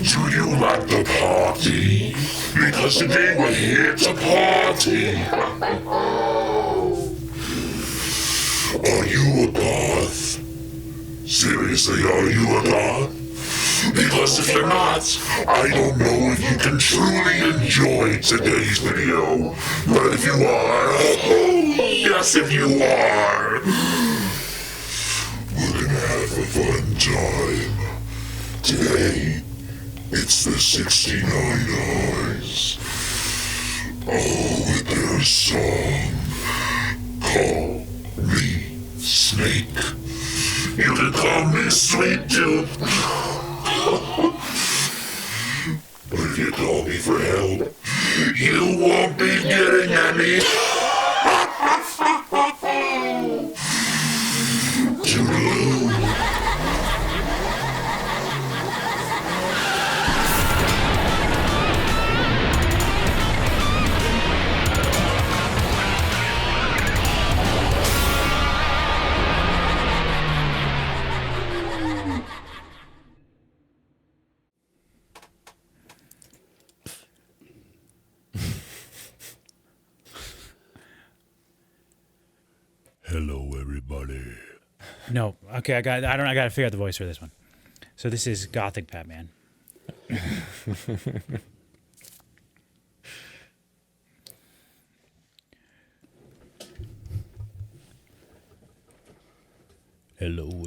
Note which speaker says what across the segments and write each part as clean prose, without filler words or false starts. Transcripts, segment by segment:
Speaker 1: Do you like the party? Because today we're here to party. Are you a goth? Seriously, are you a goth? Because if you're not, I don't know if you can truly enjoy today's video. But if you are, oh, yes, if you are, we're gonna have a fun time. Today, it's the 69 Eyes. Oh, with their song, Call Me Snake. You can call me Sweet Tooth. But if you call me for help, you won't be getting any. Toodaloo. Hello, everybody.
Speaker 2: No, okay, I gotta figure out the voice for this one. So this is Gothic Batman. Hello.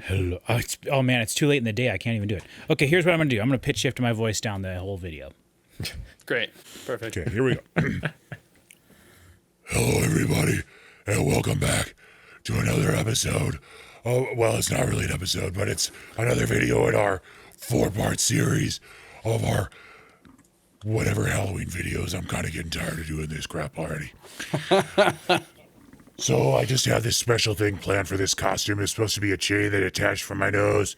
Speaker 2: Hello. Oh man, it's too late in the day. I can't even do it. Okay, here's what I'm gonna do. I'm gonna pitch shift my voice down the whole video.
Speaker 3: Great. Perfect.
Speaker 1: Okay, here we go. Hello, everybody, and welcome back to another episode. Oh, well, it's not really an episode, but it's another video in our 4-part series of our whatever Halloween videos. I'm kind of getting tired of doing this crap already. So I just have this special thing planned for this costume. It's supposed to be a chain that attached from my nose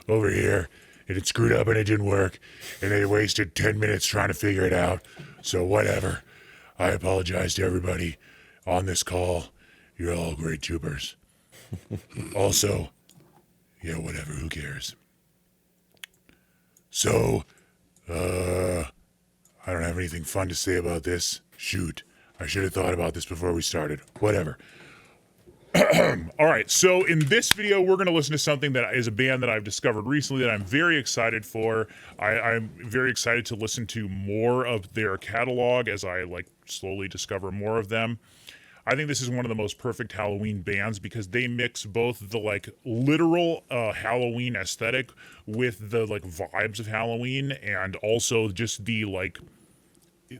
Speaker 1: over here, and it screwed up and it didn't work, and they wasted 10 minutes trying to figure it out. So whatever. I apologize to everybody on this call. You're all great troopers. Also, yeah, whatever, who cares? So, I don't have anything fun to say about this. Shoot, I should have thought about this before we started. Whatever. All right, so in this video, we're going to listen to something that is a band that I've discovered recently that I'm very excited for. I'm very excited to listen to more of their catalog as I slowly discover more of them. I think this is one of the most perfect Halloween bands because they mix both the literal Halloween aesthetic with the vibes of Halloween, and also just the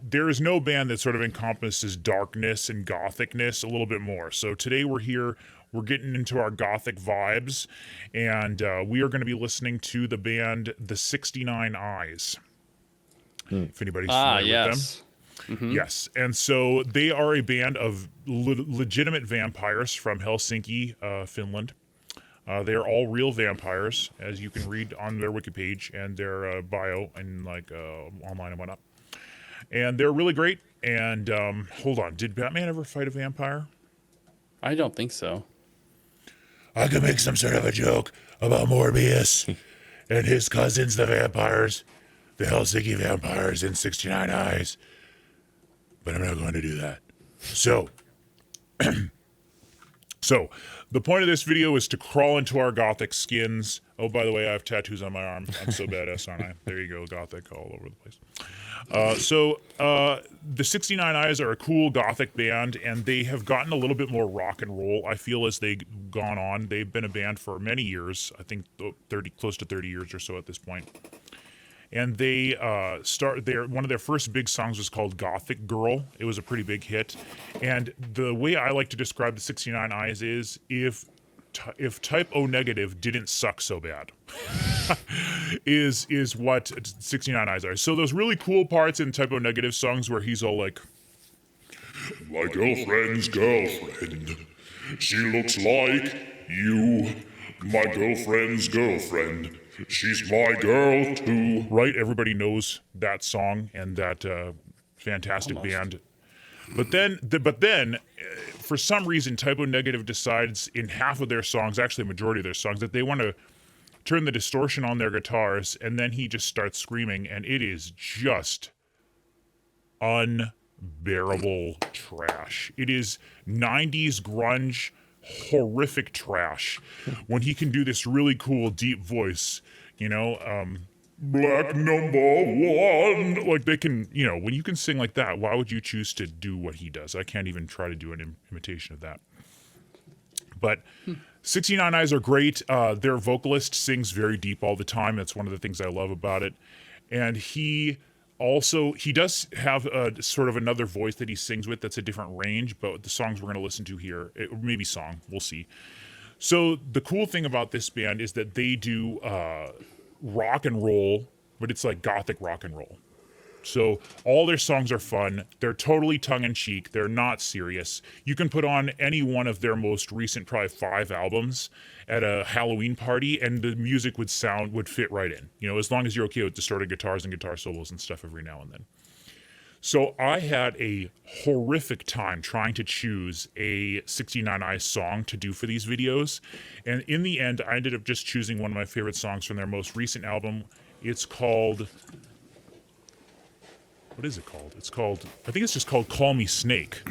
Speaker 1: there is no band that sort of encompasses darkness and gothicness a little bit more. So today we're getting into our gothic vibes, and we are going to be listening to the band The 69 Eyes. If anybody's familiar with them.
Speaker 3: Mm-hmm.
Speaker 1: Yes, and so they are a band of legitimate vampires from Helsinki, Finland. They are all real vampires, as you can read on their wiki page and their bio and online and whatnot. And they're really great. And hold on, did Batman ever fight a vampire?
Speaker 3: I don't think so.
Speaker 1: I could make some sort of a joke about Morbius and his cousins, the vampires, the Helsinki vampires in 69 Eyes. But I'm not going to do that. So, the point of this video is to crawl into our gothic skins. Oh, by the way, I have tattoos on my arm. I'm so badass, aren't I? There you go, gothic all over the place. The 69 Eyes are a cool gothic band, and they have gotten a little bit more rock and roll, I feel, as they've gone on. They've been a band for many years, I think close to 30 years or so at this point. And they one of their first big songs was called Gothic Girl. It was a pretty big hit. And the way I like to describe the 69 Eyes is if Type O Negative didn't suck so bad. is what 69 Eyes are. So those really cool parts in Type O Negative songs where he's all like, my girlfriend's girlfriend, she looks like you, my girlfriend's girlfriend. She's my girl too. Right? Everybody knows that song and that fantastic band. But then, for some reason, Type O Negative decides in half of their songs, actually a majority of their songs, that they want to turn the distortion on their guitars, and then he just starts screaming, and it is just unbearable trash. It is 90s grunge, horrific trash. When he can do this really cool deep voice, black number one. Like they can, when you can sing like that, why would you choose to do what he does? I can't even try to do an imitation of that. But 69 Eyes are great. Their vocalist sings very deep all the time. That's one of the things I love about it. And he does have a sort of another voice that he sings with that's a different range, but the songs we're going to listen to here, maybe song, we'll see. So the cool thing about this band is that they do rock and roll, but it's like gothic rock and roll. So all their songs are fun. They're totally tongue-in-cheek. They're not serious. You can put on any one of their most recent, probably 5 albums at a Halloween party, and the music would fit right in. As long as you're okay with distorted guitars and guitar solos and stuff every now and then. So I had a horrific time trying to choose a 69 Eyes song to do for these videos. And in the end, I ended up just choosing one of my favorite songs from their most recent album. It's called... What is it called? I think it's just called Call Me Snake.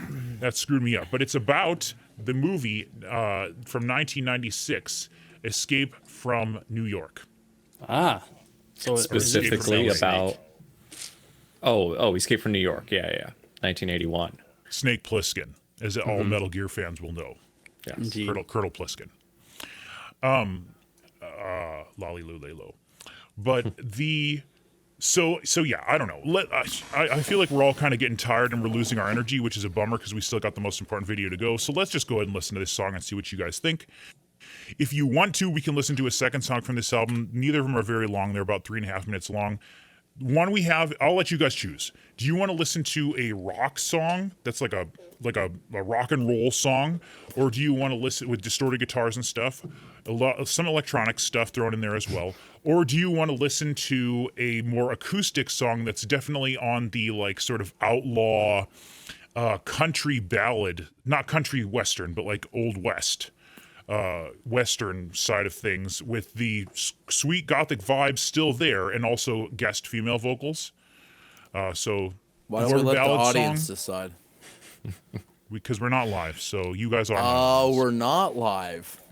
Speaker 1: That screwed me up. But it's about the movie from 1996, Escape from New York.
Speaker 3: Ah. So
Speaker 4: specifically about... Escape from New York. Yeah. 1981.
Speaker 1: Snake Plissken, as all Metal Gear fans will know.
Speaker 4: Yes.
Speaker 1: Colonel Plissken. Lolly Lule Lo. But the... So yeah, I don't know. I feel like we're all kind of getting tired and we're losing our energy, which is a bummer because we still got the most important video to go. So let's just go ahead and listen to this song and see what you guys think. If you want to, we can listen to a second song from this album. Neither of them are very long. They're about 3.5 minutes long. One we have, I'll let you guys choose. Do you want to listen to a rock song that's like a rock and roll song, or do you want to listen with distorted guitars and stuff, some electronic stuff thrown in there as well, or do you want to listen to a more acoustic song that's definitely on the like sort of outlaw country ballad, not country western, but like old west western side of things, with the sweet gothic vibes still there and also guest female vocals. So
Speaker 5: why don't we let the audience decide?
Speaker 1: Because we're not live, so you guys are.
Speaker 5: Oh, we're not live.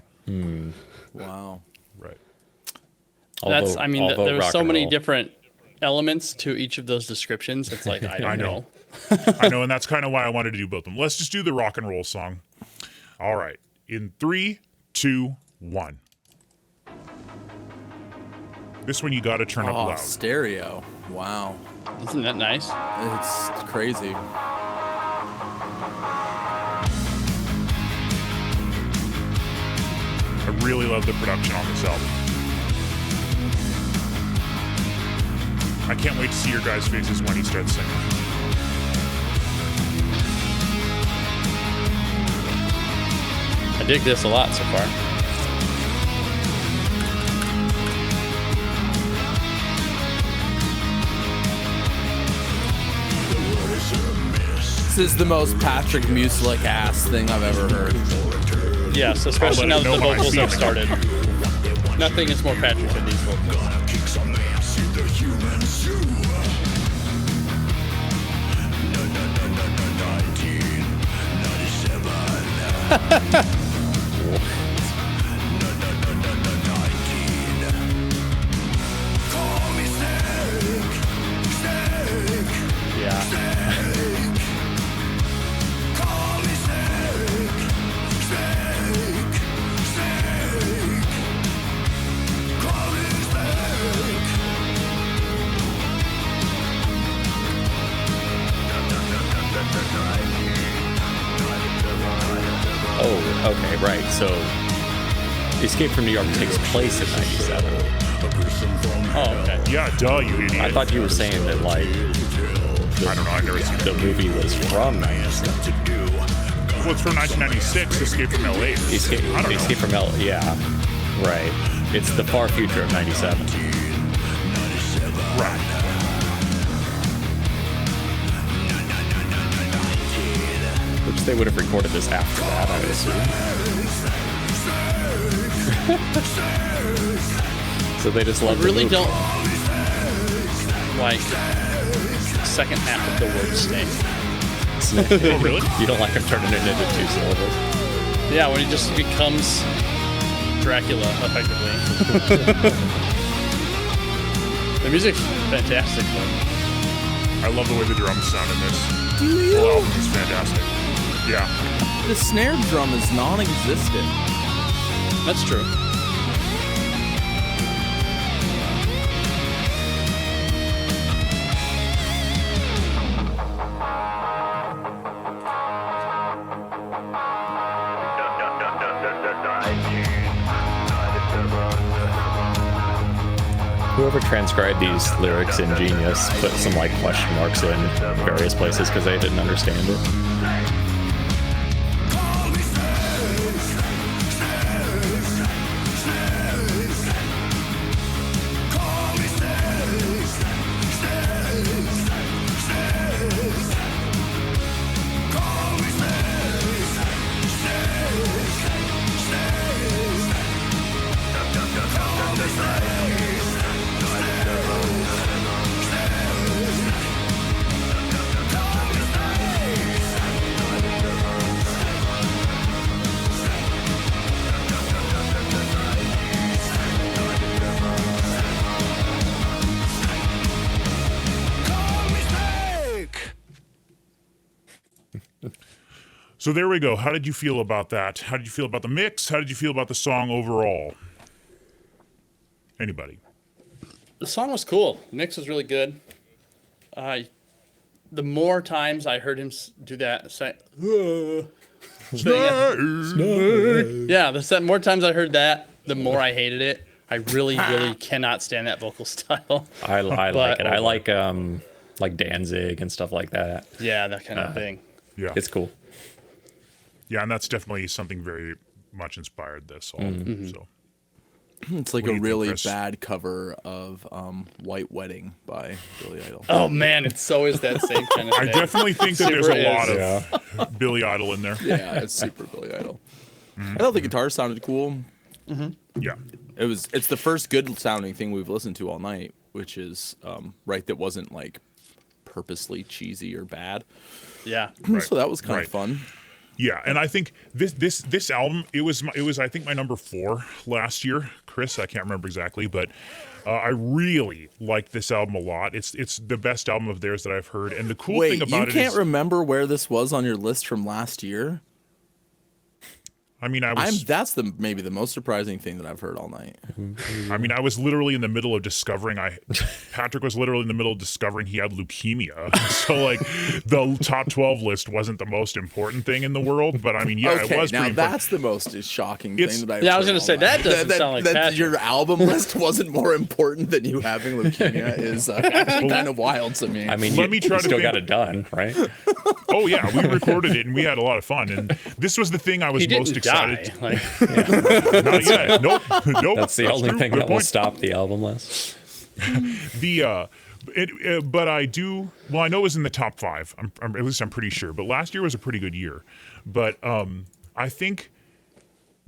Speaker 5: Wow.
Speaker 1: Right.
Speaker 3: There were so many different elements to each of those descriptions. It's like, I don't know.
Speaker 1: I know, and that's kind of why I wanted to do both of them. Let's just do the rock and roll song. All right. In 3, 2, 1. This one you got to turn up loud.
Speaker 5: Stereo. Wow.
Speaker 3: Isn't that nice?
Speaker 5: It's crazy.
Speaker 1: I really love the production on this album. I can't wait to see your guys' faces when he starts singing.
Speaker 3: I dig this a lot so far.
Speaker 5: This is the most Patrick Musilek ass thing I've ever heard.
Speaker 3: Yes, especially now that the vocals have started. Nothing is more Patrick than these vocals.
Speaker 4: Okay, right. So, Escape from New York takes place in '97.
Speaker 3: Oh, okay.
Speaker 1: Yeah, duh, you idiot.
Speaker 4: I thought you were saying that, like,
Speaker 1: I don't know, I've never seen
Speaker 4: the
Speaker 1: it.
Speaker 4: movie was from '97.
Speaker 1: Well, it's from 1996, Escape from LA. I don't know.
Speaker 4: Escape from LA, yeah. Right. It's the far future of '97.
Speaker 1: Right.
Speaker 4: Which they would have recorded this after that, I would assume. So they just love
Speaker 3: I really
Speaker 4: the move.
Speaker 3: don't like second half of the word snake.
Speaker 1: Oh, really?
Speaker 4: You don't like him turning it into 2 syllables.
Speaker 3: Yeah, when he just becomes Dracula, effectively. The music's fantastic, though.
Speaker 1: I love the way the drums sound in this.
Speaker 5: Do
Speaker 1: The
Speaker 5: you?
Speaker 1: whole album is fantastic. Yeah.
Speaker 5: The snare drum is non-existent.
Speaker 3: That's true.
Speaker 4: Whoever transcribed these lyrics in Genius put some like question marks in various places because they didn't understand it.
Speaker 1: So there we go. How did you feel about that? How did you feel about the mix? How did you feel about the song overall? Anybody?
Speaker 3: The song was cool. The mix was really good. The more times I heard him do that, more times I heard that, the more I hated it. I really, really cannot stand that vocal style.
Speaker 4: I like it. I like Danzig and stuff like that.
Speaker 3: Yeah, that kind of thing.
Speaker 1: Yeah.
Speaker 4: It's cool.
Speaker 1: Yeah, and that's definitely something very much inspired this all. So
Speaker 5: It's like
Speaker 1: What do
Speaker 5: a
Speaker 1: you think,
Speaker 5: really
Speaker 1: Chris?
Speaker 5: bad cover of White Wedding by Billy Idol.
Speaker 3: Oh man, it so is that same kind of
Speaker 1: I
Speaker 3: thing.
Speaker 1: definitely think that there's
Speaker 3: Super
Speaker 1: a lot
Speaker 3: is.
Speaker 1: of Billy Idol in there.
Speaker 5: Yeah, it's super Billy Idol. I thought the guitar sounded cool.
Speaker 1: Yeah.
Speaker 5: It's the first good sounding thing we've listened to all night, which is right, that wasn't like purposely cheesy or bad.
Speaker 3: Yeah.
Speaker 1: Right.
Speaker 5: So that was kind
Speaker 1: Right.
Speaker 5: of fun.
Speaker 1: Yeah, and I think this album it was I think my number 4 last year, Chris. I can't remember exactly, but I really liked this album a lot. It's the best album of theirs that I've heard, and the cool
Speaker 5: Wait,
Speaker 1: thing about
Speaker 5: you
Speaker 1: it
Speaker 5: can't
Speaker 1: is,
Speaker 5: remember where this was on your list from last year?
Speaker 1: I mean, I was
Speaker 5: That's maybe the most surprising thing that I've heard all night.
Speaker 1: I was literally in the middle of discovering Patrick was literally in the middle of discovering he had leukemia. So like the top 12 list wasn't the most important thing in the world, but I mean, yeah,
Speaker 5: Okay,
Speaker 1: it was
Speaker 5: now
Speaker 1: pretty important.
Speaker 5: that's the most shocking
Speaker 1: It's-
Speaker 5: thing that I've
Speaker 3: Yeah, I was
Speaker 5: heard
Speaker 3: gonna
Speaker 5: all
Speaker 3: say,
Speaker 5: night.
Speaker 3: that doesn't sound like
Speaker 5: that
Speaker 3: Patrick.
Speaker 5: your album list wasn't more important than you having leukemia is kind of wild to me.
Speaker 4: I mean,
Speaker 1: Let me try
Speaker 4: you
Speaker 1: to
Speaker 4: still
Speaker 1: think-
Speaker 4: got it done, right?
Speaker 1: Oh yeah, we recorded it and we had a lot of fun, and this was the thing I was
Speaker 3: He
Speaker 1: most
Speaker 3: didn't
Speaker 1: excited
Speaker 3: die. Like,
Speaker 1: Not yet. Nope.
Speaker 4: That's the only
Speaker 1: true.
Speaker 4: thing
Speaker 1: Good
Speaker 4: that will
Speaker 1: point.
Speaker 4: stop the album list.
Speaker 1: But I do. Well, I know it was in the top 5. At least I'm pretty sure. But last year was a pretty good year. But I think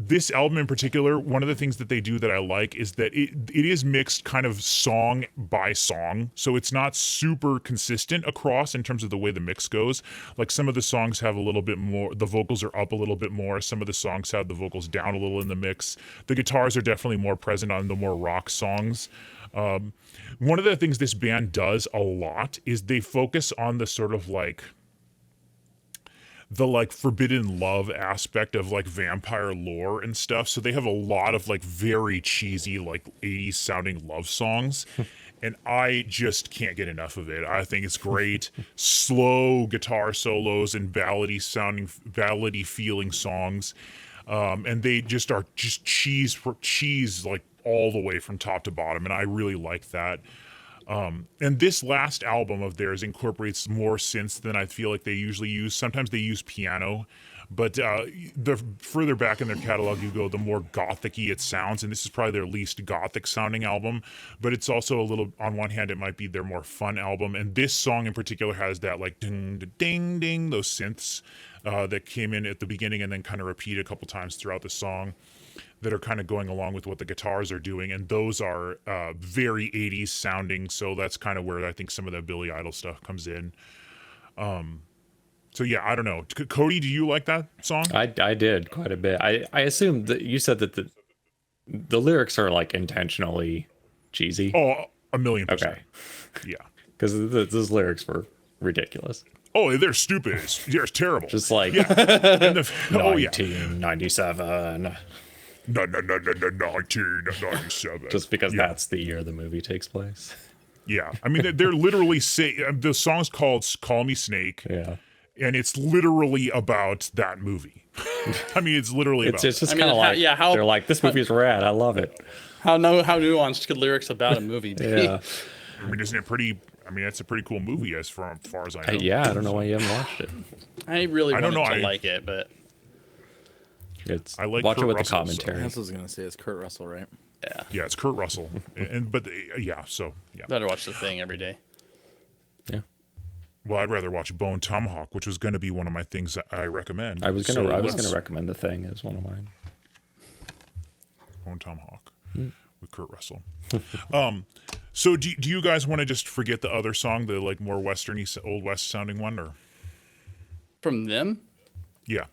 Speaker 1: this album in particular, one of the things that they do that I like is that it is mixed kind of song by song. So it's not super consistent across in terms of the way the mix goes. Like some of the songs have a little bit more, the vocals are up a little bit more. Some of the songs have the vocals down a little in the mix. The guitars are definitely more present on the more rock songs. One of the things this band does a lot is they focus on the sort of like the like forbidden love aspect of like vampire lore and stuff. So they have a lot of like very cheesy like 80s sounding love songs. And I just can't get enough of it. I think it's great. Slow guitar solos and ballady feeling songs. And they just are just cheese like all the way from top to bottom. And I really like that. And this last album of theirs incorporates more synths than I feel like they usually use. Sometimes they use piano, but the further back in their catalog you go, the more gothic-y it sounds. And this is probably their least gothic sounding album, but it's also a little, on one hand, it might be their more fun album. And this song in particular has that like ding, ding, ding, those synths that came in at the beginning and then kind of repeat a couple times throughout the song. that are kind of going along with what the guitars are doing, and those are very 80s sounding. So that's kind of where I think some of the Billy Idol stuff comes in. So yeah, I don't know. Cody, do you like that song?
Speaker 4: I did quite a bit. I assume that you said that the lyrics are like intentionally cheesy.
Speaker 1: Oh, 1,000,000%.
Speaker 4: Okay.
Speaker 1: Yeah.
Speaker 4: Because those lyrics were ridiculous.
Speaker 1: Oh, they're stupid. They're terrible.
Speaker 4: Just like
Speaker 1: oh yeah.
Speaker 4: 1997.
Speaker 1: No, 1997.
Speaker 4: Just because
Speaker 1: Yeah.
Speaker 4: that's the year the movie takes place.
Speaker 1: Yeah, I mean they're literally the song's called "Call Me Snake,"
Speaker 4: Yeah.
Speaker 1: and it's literally about that movie. I mean, it's literally
Speaker 4: It's
Speaker 1: about.
Speaker 4: just
Speaker 3: I mean,
Speaker 4: kind of
Speaker 3: how-
Speaker 4: like
Speaker 3: yeah, how-
Speaker 4: they're like, this movie's rad. I love it.
Speaker 3: How nuanced could lyrics about a movie be?
Speaker 4: Yeah.
Speaker 1: I mean, isn't it pretty? I mean, it's a pretty cool movie as far as I know.
Speaker 4: Yeah, I don't know why you haven't watched it.
Speaker 3: I really
Speaker 1: I don't
Speaker 3: wanted
Speaker 1: know,
Speaker 3: to
Speaker 1: I-
Speaker 3: like it, but
Speaker 1: I like
Speaker 4: watch
Speaker 1: Kurt
Speaker 4: it with
Speaker 1: Russell,
Speaker 4: the commentary.
Speaker 5: That's what I was gonna say. It's Kurt Russell, right?
Speaker 3: yeah,
Speaker 1: Yeah, it's Kurt Russell, but yeah, so yeah.
Speaker 3: better watch The Thing every day.
Speaker 4: Yeah.
Speaker 1: Well, I'd rather watch Bone Tomahawk, which was going to be one of my things that I recommend.
Speaker 4: I was
Speaker 1: So
Speaker 4: gonna
Speaker 1: let's-
Speaker 4: recommend The Thing as one of mine.
Speaker 1: Bone Tomahawk with Kurt Russell. So do you guys want to just forget the other song, the like more westerny, old west sounding one, or
Speaker 3: From them,
Speaker 1: yeah?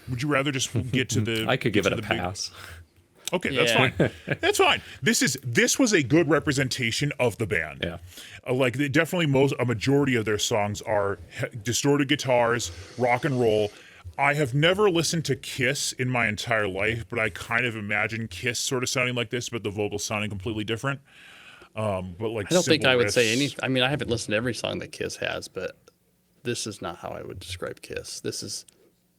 Speaker 1: Would you rather just get to the?
Speaker 4: I could give
Speaker 1: get
Speaker 4: it
Speaker 1: to
Speaker 4: a
Speaker 1: the big-
Speaker 4: pass.
Speaker 1: Okay, that's
Speaker 3: Yeah.
Speaker 1: fine. That's fine. This was a good representation of the band.
Speaker 4: Yeah.
Speaker 1: Like definitely a majority of their songs are distorted guitars, rock and roll. I have never listened to Kiss in my entire life, but I kind of imagine Kiss sort of sounding like this, but the vocals sounding completely different. But like
Speaker 3: I don't think
Speaker 1: simple
Speaker 3: I would say
Speaker 1: riffs.
Speaker 3: any. I mean, I haven't listened to every song that Kiss has, but this is not how I would describe Kiss. This is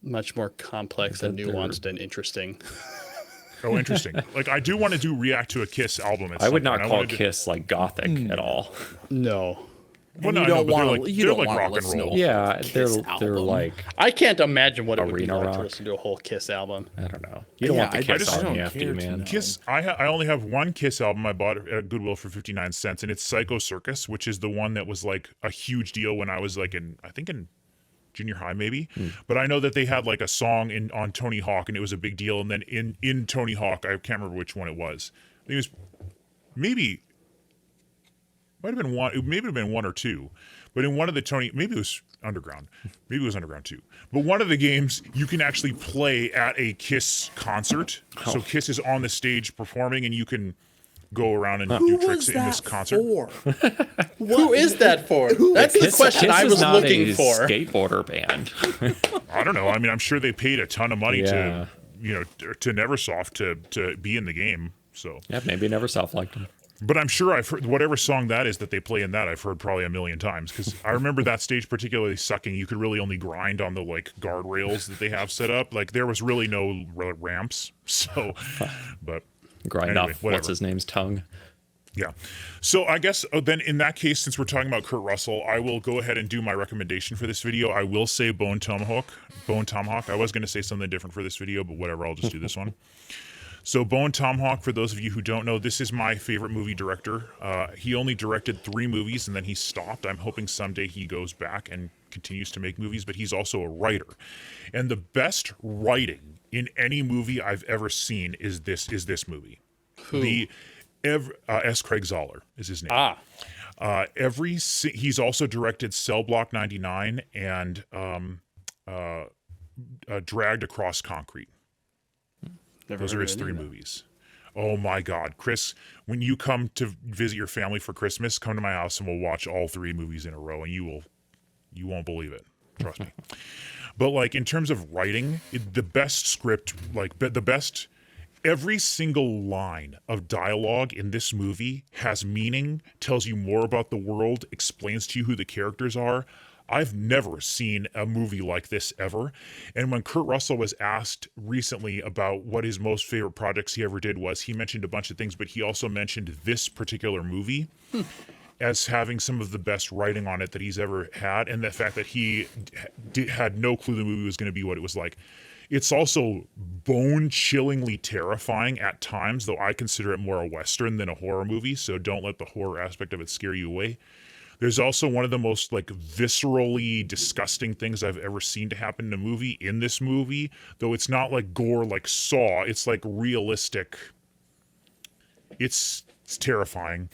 Speaker 3: much more complex and
Speaker 4: They're-
Speaker 3: nuanced and interesting.
Speaker 1: Oh, interesting. Like I do want to react to a Kiss album. At
Speaker 4: I would
Speaker 1: some
Speaker 4: not
Speaker 1: point.
Speaker 4: call
Speaker 1: wanna do-
Speaker 4: Kiss like gothic at all.
Speaker 3: No,
Speaker 1: Well, no,
Speaker 5: you
Speaker 1: I know,
Speaker 5: don't
Speaker 1: but they're
Speaker 5: want
Speaker 1: like,
Speaker 5: you
Speaker 1: they're
Speaker 5: don't
Speaker 1: like
Speaker 5: want
Speaker 1: rock
Speaker 5: to
Speaker 1: and
Speaker 5: listen to
Speaker 1: roll.
Speaker 5: a
Speaker 4: Yeah,
Speaker 5: Kiss
Speaker 4: they're
Speaker 5: album.
Speaker 4: like,
Speaker 3: I can't imagine what it would be
Speaker 4: Arena
Speaker 3: like
Speaker 4: rock.
Speaker 3: to listen to a whole Kiss album.
Speaker 4: I don't know. You don't
Speaker 5: Yeah,
Speaker 4: want the
Speaker 5: I
Speaker 4: Kiss
Speaker 1: just- I
Speaker 4: on
Speaker 5: don't
Speaker 4: you after
Speaker 5: care
Speaker 4: you,
Speaker 5: to
Speaker 4: man.
Speaker 5: know.
Speaker 1: Kiss. I only have one Kiss album I bought at Goodwill for 59 cents, and it's Psycho Circus, which is the one that was like a huge deal when I was like in junior high maybe. But I know that they had like a song on Tony Hawk, and it was a big deal. And then in Tony Hawk, I can't remember which one it was. I think it was might have been one. It maybe have been one or two. But in one of the maybe it was Underground. Maybe it was Underground 2. But one of the games you can actually play at a Kiss concert. So Kiss is on the stage performing, and you can go around and do tricks in this concert.
Speaker 3: Who is that for? That's the question
Speaker 4: Kiss
Speaker 3: I
Speaker 4: is
Speaker 3: was
Speaker 4: not
Speaker 3: looking
Speaker 4: a
Speaker 3: for.
Speaker 4: skateboarder band.
Speaker 1: I don't know. I mean, I'm sure they paid a ton of money
Speaker 4: Yeah.
Speaker 1: to Neversoft to be in the game. So,
Speaker 4: Yeah, maybe Neversoft liked them.
Speaker 1: but I'm sure I've heard whatever song that is that they play in that. I've heard probably 1,000,000 times because I remember that stage particularly sucking. You could really only grind on the like guardrails that they have set up. Like there was really no ramps. So, but
Speaker 4: Grind
Speaker 1: Anyway,
Speaker 4: off
Speaker 1: whatever.
Speaker 4: what's his name's tongue.
Speaker 1: yeah. So I guess then in that case, since we're talking about Kurt Russell, I will go ahead and do my recommendation for this video. I will say Bone Tomahawk. I was going to say something different for this video, but whatever. I'll just do this one. So Bone Tomahawk, for those of you who don't know, this is my favorite movie director. He only directed 3 movies and then he stopped. I'm hoping someday he goes back and continues to make movies, but he's also a writer. And the best writing in any movie I've ever seen is this movie.
Speaker 3: Who?
Speaker 1: S. Craig Zoller is his name. He's also directed Cell Block 99 and Dragged Across Concrete.
Speaker 3: Never
Speaker 1: Those are
Speaker 3: heard
Speaker 1: his
Speaker 3: of
Speaker 1: 3
Speaker 3: any of that.
Speaker 1: movies. Oh my God, Chris! When you come to visit your family for Christmas, come to my house and we'll watch all 3 movies in a row, and you won't believe it. Trust me. But like in terms of writing, the best script, like the best, every single line of dialogue in this movie has meaning, tells you more about the world, explains to you who the characters are. I've never seen a movie like this ever. And when Kurt Russell was asked recently about what his most favorite projects he ever did was, he mentioned a bunch of things, but he also mentioned this particular movie as having some of the best writing on it that he's ever had, and the fact that he had no clue the movie was going to be what it was like. It's also bone-chillingly terrifying at times, though I consider it more a Western than a horror movie, so don't let the horror aspect of it scare you away. There's also one of the most like viscerally disgusting things I've ever seen to happen in a movie in this movie, though it's not like gore like Saw. It's like realistic. It's terrifying.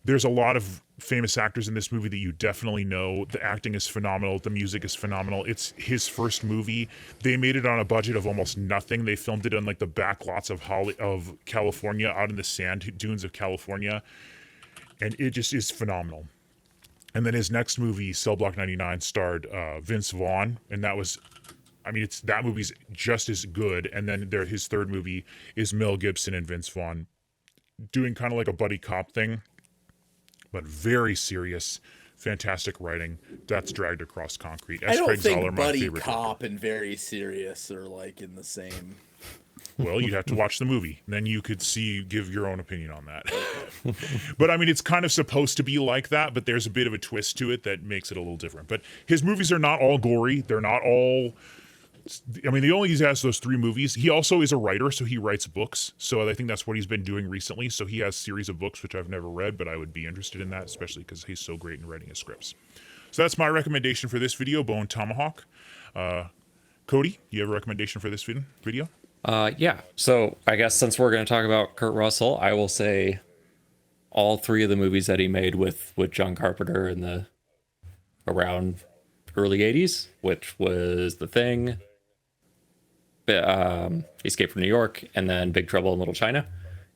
Speaker 1: There's a lot of famous actors in this movie that you definitely know. The acting is phenomenal. The music is phenomenal. It's his first movie. They made it on a budget of almost nothing. They filmed it in like the back lots of California, out in the sand dunes of California. And it just is phenomenal. And then his next movie, Cell Block 99, starred Vince Vaughn. And that was, I mean, that movie's just as good. And then his third movie is Mel Gibson and Vince Vaughn doing kind of like a buddy cop thing, but very serious, fantastic writing. That's Dragged Across Concrete.
Speaker 5: I don't
Speaker 1: Craig
Speaker 5: think
Speaker 1: Zoller, my
Speaker 5: buddy
Speaker 1: favorite
Speaker 5: cop and very serious are like in the same.
Speaker 1: Well, you'd have to watch the movie. Then you could give your own opinion on that. But I mean, it's kind of supposed to be like that, but there's a bit of a twist to it that makes it a little different. But his movies are not all gory. They're not all, I mean, he only has those 3 movies. He also is a writer, so he writes books. So I think that's what he's been doing recently. So he has a series of books, which I've never read, but I would be interested in that, especially because he's so great in writing his scripts. So that's my recommendation for this video, Bone Tomahawk. Cody, you have a recommendation for this video?
Speaker 4: Yeah. So I guess since we're going to talk about Kurt Russell, I will say all 3 of the movies that he made with John Carpenter in the around early 80s, which was The Thing, Escape from New York, and then Big Trouble in Little China.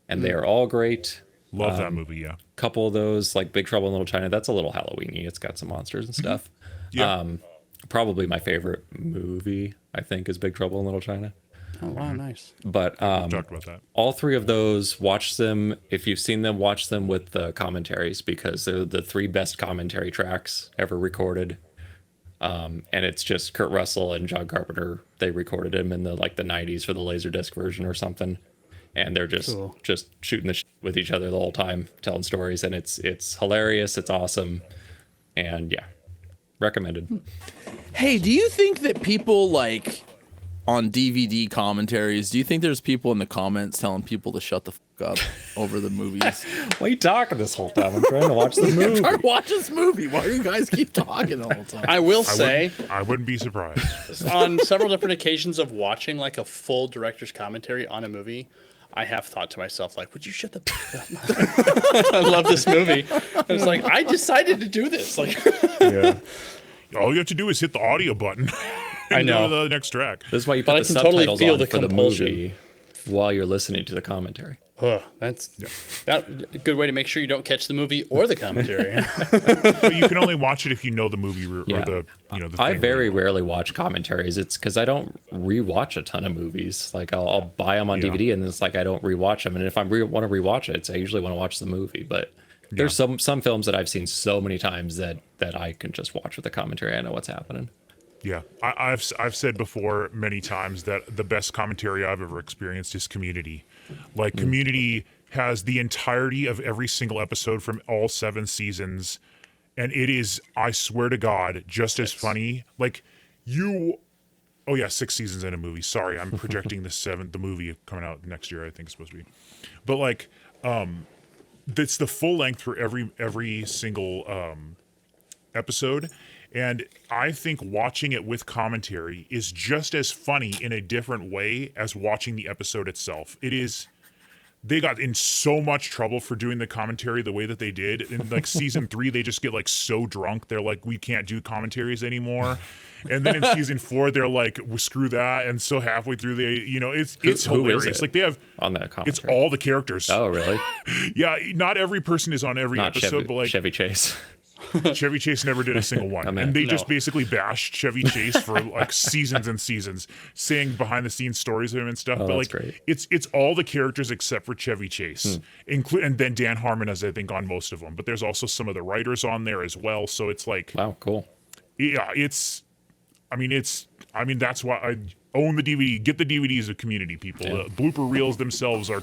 Speaker 4: And they are all great.
Speaker 1: Love that movie, yeah.
Speaker 4: Couple of those, like Big Trouble in Little China, that's a little Halloween-y. It's got some monsters and stuff.
Speaker 1: Yeah.
Speaker 4: Probably my favorite movie, I think, is Big Trouble in Little China.
Speaker 3: Oh, wow, nice.
Speaker 4: But
Speaker 1: Talked about that.
Speaker 4: all 3 of those, watch them. If you've seen them, watch them with the commentaries, because they're the 3 best commentary tracks ever recorded. And it's just Kurt Russell and John Carpenter. They recorded him in the 90s for the Laserdisc version or something. And they're just shooting the shit with each other the whole time, telling stories. And it's hilarious. It's awesome. And yeah, recommended.
Speaker 5: Hey, do you think that people like on DVD commentaries, do you think there's people in the comments telling people to shut the fuck up over the movies?
Speaker 4: Why are you talking this whole time? I'm trying to watch the movie.
Speaker 5: I'm trying to watch this movie. Why do you guys keep talking the whole time?
Speaker 3: I will say,
Speaker 1: I wouldn't be surprised.
Speaker 3: on several different occasions of watching like a full director's commentary on a movie, I have thought to myself, like, would you shut the fuck up? I love this movie. And it's like, I decided to do this. Like,
Speaker 1: Yeah. All you have to do is hit the audio button.
Speaker 3: I know.
Speaker 1: Go to the next track.
Speaker 4: This is why you
Speaker 3: But
Speaker 4: put
Speaker 3: I
Speaker 4: the
Speaker 3: can totally
Speaker 4: subtitles
Speaker 3: feel
Speaker 4: on
Speaker 3: the
Speaker 4: for the
Speaker 3: compulsion.
Speaker 4: movie while you're listening to the commentary.
Speaker 3: that's that a good way to make sure you don't catch the movie or the commentary.
Speaker 1: But you can only watch it if you know the movie or
Speaker 4: Yeah.
Speaker 1: the the
Speaker 4: I
Speaker 1: thing
Speaker 4: very rarely watch commentaries. It's because I don't rewatch a ton of movies. Like I'll buy them on
Speaker 1: Yeah.
Speaker 4: DVD, and it's like I don't rewatch them. And if I want to rewatch it, I usually want to watch the movie. But there's some films that I've seen so many times that I can just watch with the commentary. I know what's happening.
Speaker 1: Yeah, I've said before many times that the best commentary I've ever experienced is Community. Like Community has the entirety of every single episode from all 7 seasons, and it is, I swear to God, just as funny. Like oh yeah, 6 seasons in a movie. Sorry, I'm projecting the movie coming out next year. I think it's supposed to be, but like, it's the full length for every single episode. And I think watching it with commentary is just as funny in a different way as watching the episode itself. It is. They got in so much trouble for doing the commentary the way that they did. In like season 3, they just get like so drunk. They're like, we can't do commentaries anymore. And then in season 4, they're like, well, screw that. And so halfway through, it's
Speaker 4: Who is
Speaker 1: hilarious.
Speaker 4: it
Speaker 1: Like they have
Speaker 4: on that commentary?
Speaker 1: It's all the characters.
Speaker 4: Oh, really?
Speaker 1: Yeah, not every person is on every
Speaker 4: Not
Speaker 1: episode, but like
Speaker 4: Chevy Chase.
Speaker 1: Chevy Chase never did a single one. And they just basically bashed Chevy Chase for like seasons and seasons, saying behind the scenes stories of him and stuff.
Speaker 4: Oh,
Speaker 1: but
Speaker 4: that's
Speaker 1: like
Speaker 4: great.
Speaker 1: it's all the characters except for Chevy Chase. And then Dan Harmon is, I think, on most of them. But there's also some of the writers on there as well. So it's like,
Speaker 4: Wow, cool.
Speaker 1: yeah, that's why I own the DVD. Get the DVDs of Community, people.
Speaker 4: Yeah.
Speaker 1: The blooper reels themselves are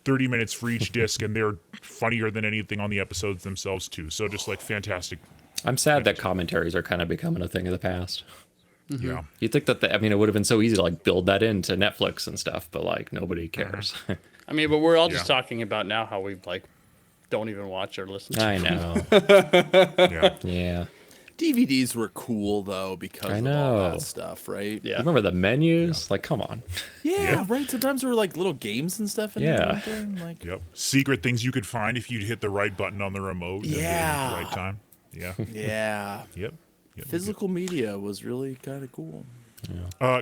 Speaker 1: 30 minutes for each disc, and they're funnier than anything on the episodes themselves too. So just like fantastic.
Speaker 4: I'm sad that commentaries are kind of becoming a thing of the past.
Speaker 1: Yeah.
Speaker 4: You'd think that it would have been so easy to like build that into Netflix and stuff, but like nobody cares.
Speaker 3: I mean, but we're all just talking about now how we've like don't even watch or listen to.
Speaker 4: I know.
Speaker 1: Yeah.
Speaker 4: Yeah.
Speaker 5: DVDs were cool though because
Speaker 4: I
Speaker 5: of all
Speaker 4: know.
Speaker 5: that stuff, right?
Speaker 3: Yeah.
Speaker 4: Remember the menus? Like, come on.
Speaker 5: Yeah, right. Sometimes there were like little games and stuff in
Speaker 4: Yeah.
Speaker 5: there, weren't there? And, like,
Speaker 1: Yep. Secret things you could find if you'd hit the right button on the remote. And hit it at
Speaker 5: Yeah.
Speaker 1: the right time. Yeah.
Speaker 5: yeah.
Speaker 1: Yep.
Speaker 5: Physical media was really kind of cool.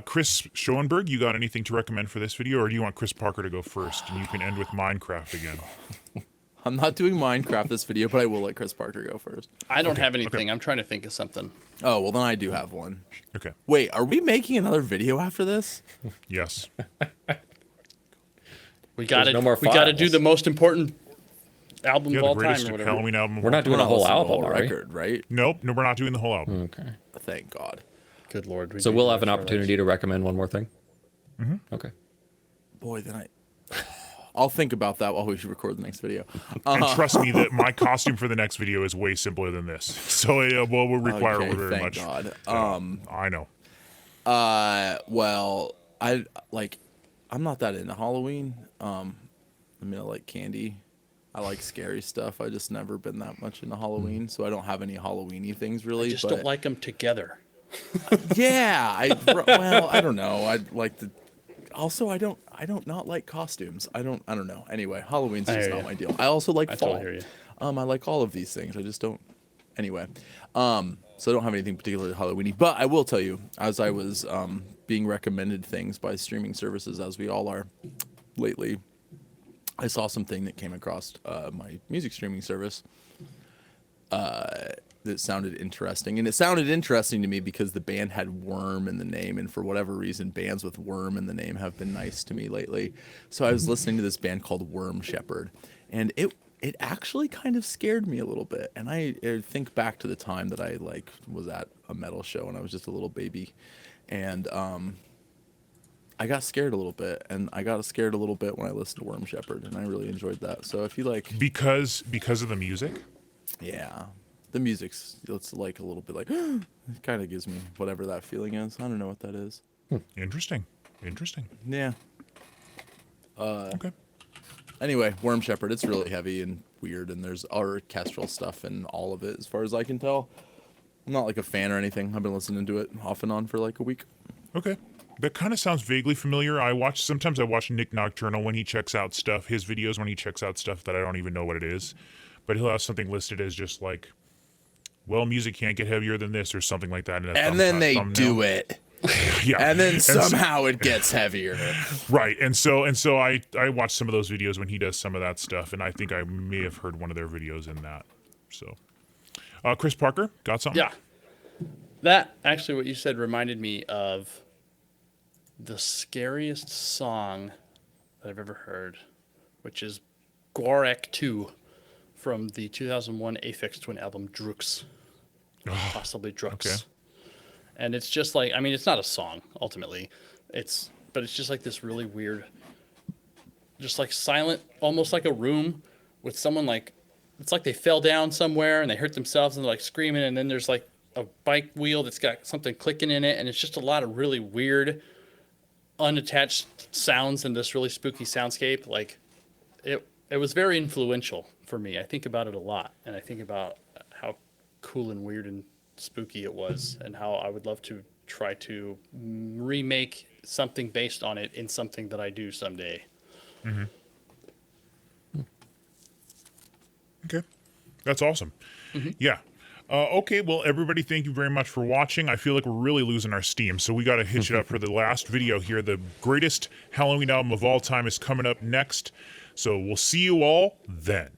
Speaker 1: Chris Schoenberg, you got anything to recommend for this video, or do you want Chris Parker to go first, and you can end with Minecraft again?
Speaker 5: I'm not doing Minecraft this video, but I will let Chris Parker go first.
Speaker 3: I don't have anything. I'm trying to think of something.
Speaker 5: Oh, well, then I do have one.
Speaker 1: Okay.
Speaker 5: Wait, are we making another video after this?
Speaker 1: Yes.
Speaker 3: We got to
Speaker 4: no more
Speaker 3: we got to do
Speaker 4: files.
Speaker 3: the most important album
Speaker 1: Yeah,
Speaker 3: of
Speaker 1: the
Speaker 3: all time
Speaker 1: greatest
Speaker 3: or whatever.
Speaker 1: Halloween album. of
Speaker 4: We're
Speaker 1: all
Speaker 4: not doing
Speaker 1: time.
Speaker 4: a whole
Speaker 5: Listen to the
Speaker 4: album, are we?
Speaker 5: record, right?
Speaker 1: Nope. No, we're not doing the whole album.
Speaker 4: Okay.
Speaker 5: Thank God.
Speaker 3: Good Lord.
Speaker 4: So we'll have an opportunity to recommend one more thing?
Speaker 1: Mm-hmm.
Speaker 4: Okay.
Speaker 5: Boy, then I'll think about that while we record the next video.
Speaker 1: And trust me that my costume for the next video is way simpler than this. So it will require
Speaker 5: Okay,
Speaker 1: very
Speaker 5: thank
Speaker 1: much.
Speaker 5: God.
Speaker 1: I know.
Speaker 5: Well, I'm not that into Halloween. I mean, I like candy. I like scary stuff. I just never been that much into Halloween, so I don't have any Halloweeny things really.
Speaker 3: I just
Speaker 5: but
Speaker 3: don't like them together.
Speaker 5: yeah, well, I don't know. I like the. Also, I don't not like costumes. I don't know. Anyway, Halloween's
Speaker 3: I
Speaker 5: just
Speaker 3: hear
Speaker 5: not
Speaker 3: ya.
Speaker 5: my deal. I also like
Speaker 3: I
Speaker 5: fall.
Speaker 3: totally hear you.
Speaker 5: I like all of these things. I just don't. Anyway, so I don't have anything particularly Halloweeny. But I will tell you, as I was being recommended things by streaming services, as we all are lately, I saw something that came across my music streaming service that sounded interesting. And it sounded interesting to me because the band had Worm in the name. And for whatever reason, bands with Worm in the name have been nice to me lately. So I was listening to this band called Worm Shepherd. And it actually kind of scared me a little bit. And I think back to the time that I was at a metal show and I was just a little baby. And I got scared a little bit, and I got scared a little bit when I listened to Worm Shepherd, and I really enjoyed that. So if you like,
Speaker 1: Because of the music?
Speaker 5: yeah, the music's it's like a little bit like it kind of gives me whatever that feeling is. I don't know what that is.
Speaker 1: Interesting.
Speaker 5: Yeah.
Speaker 1: Okay.
Speaker 5: Anyway, Worm Shepherd, it's really heavy and weird, and there's orchestral stuff in all of it, as far as I can tell. I'm not like a fan or anything. I've been listening to it off and on for like a week.
Speaker 1: Okay. That kind of sounds vaguely familiar. Sometimes I watch Nick Nocturnal when he checks out stuff, his videos when he checks out stuff that I don't even know what it is. But he'll have something listed as just like, well, music can't get heavier than this or something like that.
Speaker 5: And then they do it.
Speaker 1: Yeah.
Speaker 5: And then somehow it gets heavier.
Speaker 1: Right. And so I watch some of those videos when he does some of that stuff, and I think I may have heard one of their videos in that. So Chris Parker, got something?
Speaker 3: Yeah. That, actually, what you said reminded me of the scariest song that I've ever heard, which is Gorek 2 from the 2001 Aphex Twin album, Drux. Possibly Drux.
Speaker 1: Okay.
Speaker 3: And it's just like, I mean, it's not a song, ultimately. But it's just like this really weird, just like silent, almost like a room with someone like, it's like they fell down somewhere and they hurt themselves and they're like screaming, and then there's like a bike wheel that's got something clicking in it, and it's just a lot of really weird, unattached sounds in this really spooky soundscape. Like, it was very influential for me. I think about it a lot, and I think about how cool and weird and spooky it was, and how I would love to try to remake something based on it in something that I do someday.
Speaker 1: Mm-hmm. Okay. That's awesome. Mm-hmm. Yeah. Okay, well, everybody, thank you very much for watching. I feel like we're really losing our steam, so we got to hitch it up for the last video here. The greatest Halloween album of all time is coming up next, so we'll see you all then.